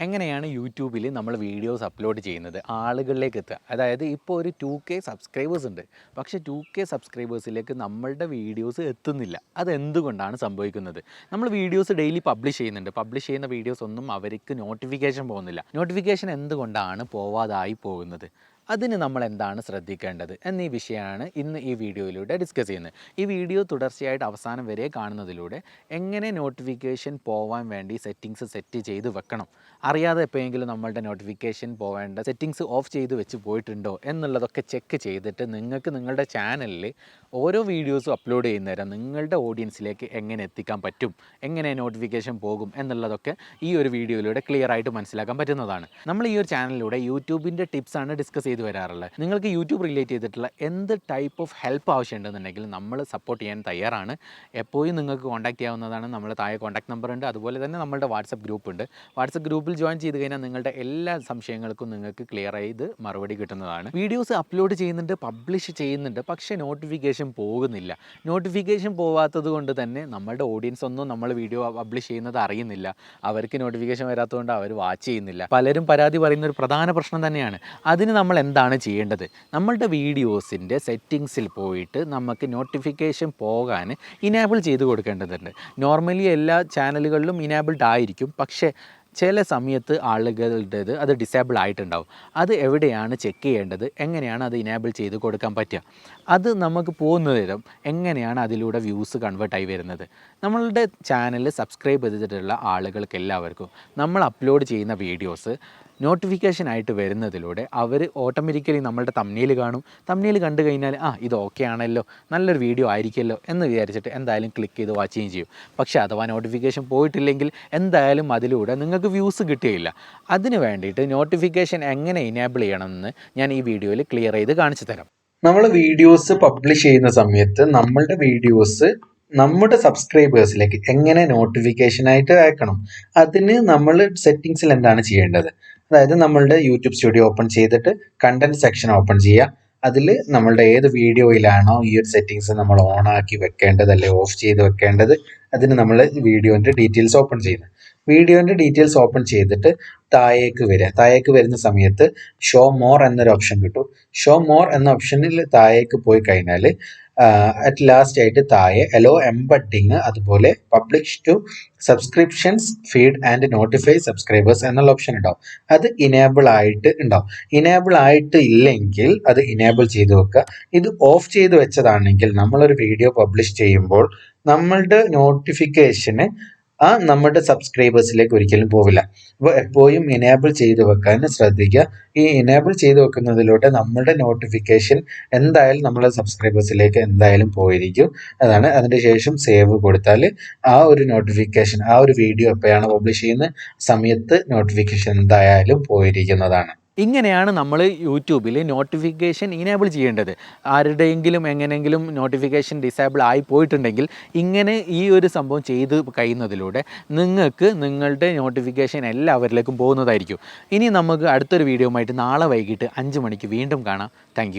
എങ്ങനെയാണ് യൂട്യൂബിൽ നമ്മൾ വീഡിയോസ് അപ്ലോഡ് ചെയ്യുന്നത് ആളുകളിലേക്ക് എത്തുക? അതായത് ഇപ്പോൾ ഒരു 2K സബ്സ്ക്രൈബേഴ്സ് ഉണ്ട്, പക്ഷേ 2K സബ്സ്ക്രൈബേഴ്സിലേക്ക് നമ്മളുടെ വീഡിയോസ് എത്തുന്നില്ല. അതെന്തുകൊണ്ടാണ് സംഭവിക്കുന്നത്? നമ്മൾ വീഡിയോസ് ഡെയിലി പബ്ലിഷ് ചെയ്യുന്നുണ്ട്. പബ്ലിഷ് ചെയ്യുന്ന വീഡിയോസ് ഒന്നും അവർക്ക് നോട്ടിഫിക്കേഷൻ പോകുന്നില്ല. നോട്ടിഫിക്കേഷൻ എന്തുകൊണ്ടാണ് പോവാതായി പോകുന്നത്? അതിന് നമ്മൾ എന്താണ് ശ്രദ്ധിക്കേണ്ടത് എന്നീ വിഷയമാണ് ഇന്ന് ഈ വീഡിയോയിലൂടെ ഡിസ്കസ് ചെയ്യുന്നത്. ഈ വീഡിയോ തുടർച്ചയായിട്ട് അവസാനം വരെ കാണുന്നതിലൂടെ എങ്ങനെ നോട്ടിഫിക്കേഷൻ പോകാൻ വേണ്ടി സെറ്റിങ്സ് സെറ്റ് ചെയ്ത് വെക്കണം, അറിയാതെ എപ്പോഴെങ്കിലും നമ്മളുടെ നോട്ടിഫിക്കേഷൻ പോവേണ്ട സെറ്റിങ്സ് ഓഫ് ചെയ്ത് വെച്ച് പോയിട്ടുണ്ടോ എന്നുള്ളതൊക്കെ ചെക്ക് ചെയ്തിട്ട് നിങ്ങൾക്ക് നിങ്ങളുടെ ചാനലിൽ ഓരോ വീഡിയോസും അപ്ലോഡ് ചെയ്യുന്നേരം നിങ്ങളുടെ ഓഡിയൻസിലേക്ക് എങ്ങനെ എത്തിക്കാൻ പറ്റും, എങ്ങനെ നോട്ടിഫിക്കേഷൻ പോകും എന്നുള്ളതൊക്കെ ഈ ഒരു വീഡിയോയിലൂടെ ക്ലിയർ ആയിട്ട് മനസ്സിലാക്കാൻ പറ്റുന്നതാണ്. നമ്മൾ ഈ ഒരു ചാനലിലൂടെ യൂട്യൂബിൻ്റെ ടിപ്സാണ് ഡിസ്കസ് ചെയ്ത് വരാറുള്ളത്. നിങ്ങൾക്ക് യൂട്യൂബ് റിലേറ്റ് ചെയ്തിട്ടുള്ള എന്ത് ടൈപ്പ് ഓഫ് ഹെൽപ്പ് ആവശ്യമുണ്ടെന്നുണ്ടെങ്കിൽ നമ്മൾ സപ്പോർട്ട് ചെയ്യാൻ തയ്യാറാണ്. എപ്പോഴും നിങ്ങൾക്ക് കോൺടാക്ട് ചെയ്യാവുന്നതാണ്. നമ്മൾ താഴെ കോൺടാക്ട് നമ്പർ ഉണ്ട്. അതുപോലെ തന്നെ നമ്മളുടെ വാട്സപ്പ് ഗ്രൂപ്പ് ഉണ്ട്. വാട്സപ്പ് ഗ്രൂപ്പിൽ ജോയിൻ ചെയ്ത് കഴിഞ്ഞാൽ നിങ്ങളുടെ എല്ലാ സംശയങ്ങൾക്കും നിങ്ങൾക്ക് ക്ലിയർ ചെയ്ത് മറുപടി കിട്ടുന്നതാണ്. വീഡിയോസ് അപ്ലോഡ് ചെയ്യുന്നുണ്ട്, പബ്ലിഷ് ചെയ്യുന്നുണ്ട്, പക്ഷേ നോട്ടിഫിക്കേഷൻ പോകുന്നില്ല. നോട്ടിഫിക്കേഷൻ പോവാത്തത് കൊണ്ട് തന്നെ നമ്മളുടെ ഓഡിയൻസ് ഒന്നും നമ്മൾ വീഡിയോ പബ്ലിഷ് ചെയ്യുന്നത് അറിയുന്നില്ല. അവർക്ക് നോട്ടിഫിക്കേഷൻ വരാത്തതുകൊണ്ട് അവർ വാച്ച് ചെയ്യുന്നില്ല. പലരും പരാതി പറയുന്ന ഒരു പ്രധാന പ്രശ്നം തന്നെയാണ്. അതിന് നമ്മൾ എന്താണ് ചെയ്യേണ്ടത്? നമ്മളുടെ വീഡിയോസിൻ്റെ സെറ്റിങ്സിൽ പോയിട്ട് നമുക്ക് നോട്ടിഫിക്കേഷൻ പോകാൻ ഇനേബിൾ ചെയ്ത് കൊടുക്കേണ്ടതുണ്ട്. നോർമലി എല്ലാ ചാനലുകളിലും ഇനേബിൾഡ് ആയിരിക്കും, പക്ഷേ ചില സമയത്ത് ആളുകളുടേത് അത് ഡിസേബിൾ ആയിട്ടുണ്ടാവും. അത് എവിടെയാണ് ചെക്ക് ചെയ്യേണ്ടത്, എങ്ങനെയാണ് അത് ഇനേബിൾ ചെയ്ത് കൊടുക്കാൻ പറ്റുക, അത് നമുക്ക് പോകുന്ന നേരം എങ്ങനെയാണ് അതിലൂടെ വ്യൂസ് കൺവേർട്ടായി വരുന്നത്? നമ്മളുടെ ചാനൽ സബ്സ്ക്രൈബ് ചെയ്തിട്ടുള്ള ആളുകൾക്ക് എല്ലാവർക്കും നമ്മൾ അപ്ലോഡ് ചെയ്യുന്ന വീഡിയോസ് നോട്ടിഫിക്കേഷൻ ആയിട്ട് വരുന്നതിലൂടെ അവർ ഓട്ടോമാറ്റിക്കലി നമ്മളുടെ തംബ്നെയിൽ കാണും. തംബ്നെയിൽ കണ്ടു കഴിഞ്ഞാൽ ഇത് ഓക്കെ ആണല്ലോ, നല്ലൊരു വീഡിയോ ആയിരിക്കുമല്ലോ എന്ന് വിചാരിച്ചിട്ട് എന്തായാലും ക്ലിക്ക് ചെയ്ത് വാച്ച് ചെയ്യും. പക്ഷേ അഥവാ നോട്ടിഫിക്കേഷൻ പോയിട്ടില്ലെങ്കിൽ എന്തായാലും അതിലൂടെ നിങ്ങൾക്ക് വ്യൂസ് കിട്ടുകയില്ല. അതിന് വേണ്ടിയിട്ട് നോട്ടിഫിക്കേഷൻ എങ്ങനെ ഇനേബിൾ ചെയ്യണമെന്ന് ഞാൻ ഈ വീഡിയോയിൽ ക്ലിയർ ചെയ്ത് കാണിച്ചു തരാം. നമ്മൾ വീഡിയോസ് പബ്ലിഷ് ചെയ്യുന്ന സമയത്ത് നമ്മളുടെ വീഡിയോസ് നമ്മുടെ സബ്സ്ക്രൈബേഴ്സിലേക്ക് എങ്ങനെ നോട്ടിഫിക്കേഷൻ ആയിട്ട് അയക്കണം, അതിന് നമ്മൾ സെറ്റിങ്സിൽ എന്താണ് ചെയ്യേണ്ടത്? അതായത് നമ്മളുടെ യൂട്യൂബ് സ്റ്റുഡിയോ ഓപ്പൺ ചെയ്തിട്ട് കണ്ടന്റ് സെക്ഷൻ ഓപ്പൺ ചെയ്യുക. അതിൽ നമ്മളുടെ ഏത് വീഡിയോയിലാണോ ഈ ഒരു സെറ്റിങ്സ് നമ്മൾ ഓൺ ആക്കി വെക്കേണ്ടത് അല്ലെ ഓഫ് ചെയ്ത് വെക്കേണ്ടത്, അതിന് നമ്മൾ വീഡിയോൻ്റെ ഡീറ്റെയിൽസ് ഓപ്പൺ ചെയ്യുന്നത്. വീഡിയോൻ്റെ ഡീറ്റെയിൽസ് ഓപ്പൺ ചെയ്തിട്ട് താഴേക്ക് വരിക. താഴേക്ക് വരുന്ന സമയത്ത് ഷോ മോർ എന്നൊരു ഓപ്ഷൻ കിട്ടും. ഷോ മോർ എന്ന ഓപ്ഷനിൽ താഴേക്ക് പോയി കഴിഞ്ഞാൽ അറ്റ് ലാസ്റ്റ് ആയിട്ട് താഴെ എലോ എംബഡിങ്, അതുപോലെ publish to subscriptions feed and notify subscribers എന്നുള്ള ഓപ്ഷൻ ഉണ്ടാവും. അത് ഇനേബിൾ ആയിട്ട് ഉണ്ടാവും. ഇനേബിൾ ആയിട്ട് ഇല്ലെങ്കിൽ അത് ഇനേബിൾ ചെയ്ത് വെക്കുക. ഇത് ഓഫ് ചെയ്ത് വെച്ചതാണെങ്കിൽ നമ്മളൊരു വീഡിയോ പബ്ലിഷ് ചെയ്യുമ്പോൾ നമ്മളുടെ നോട്ടിഫിക്കേഷന് നമ്മുടെ സബ്സ്ക്രൈബേഴ്സിലേക്ക് ഒരിക്കലും പോവില്ല. അപ്പോൾ എപ്പോഴും ഇനേബിൾ ചെയ്ത് വെക്കാൻ ശ്രദ്ധിക്കുക. ഈ ഇനേബിൾ ചെയ്ത് വെക്കുന്നതിലൂടെ നമ്മുടെ നോട്ടിഫിക്കേഷൻ എന്തായാലും നമ്മളെ സബ്സ്ക്രൈബേഴ്സിലേക്ക് എന്തായാലും പോയിരിക്കും. അതാണ്. അതിൻ്റെ ശേഷം സേവ് കൊടുത്താൽ ആ ഒരു നോട്ടിഫിക്കേഷൻ, ആ ഒരു വീഡിയോ എപ്പോഴാണ് പബ്ലിഷ് ചെയ്യുന്ന സമയത്ത് നോട്ടിഫിക്കേഷൻ എന്തായാലും പോയിരിക്കുന്നതാണ്. ഇങ്ങനെയാണ് നമ്മൾ യൂട്യൂബിൽ നോട്ടിഫിക്കേഷൻ ഇനേബിൾ ചെയ്യേണ്ടത്. ആരുടെയെങ്കിലും എങ്ങനെയെങ്കിലും നോട്ടിഫിക്കേഷൻ ഡിസേബിൾ ആയി പോയിട്ടുണ്ടെങ്കിൽ ഇങ്ങനെ ഈ ഒരു സംഭവം ചെയ്ത് കഴിയുന്നതിലൂടെ നിങ്ങൾക്ക് നിങ്ങളുടെ നോട്ടിഫിക്കേഷൻ എല്ലാവരിലേക്കും പോകുന്നതായിരിക്കും. ഇനി നമുക്ക് അടുത്തൊരു വീഡിയോ ആയിട്ട് നാളെ വൈകിട്ട് 5 മണിക്ക് വീണ്ടും കാണാം. താങ്ക്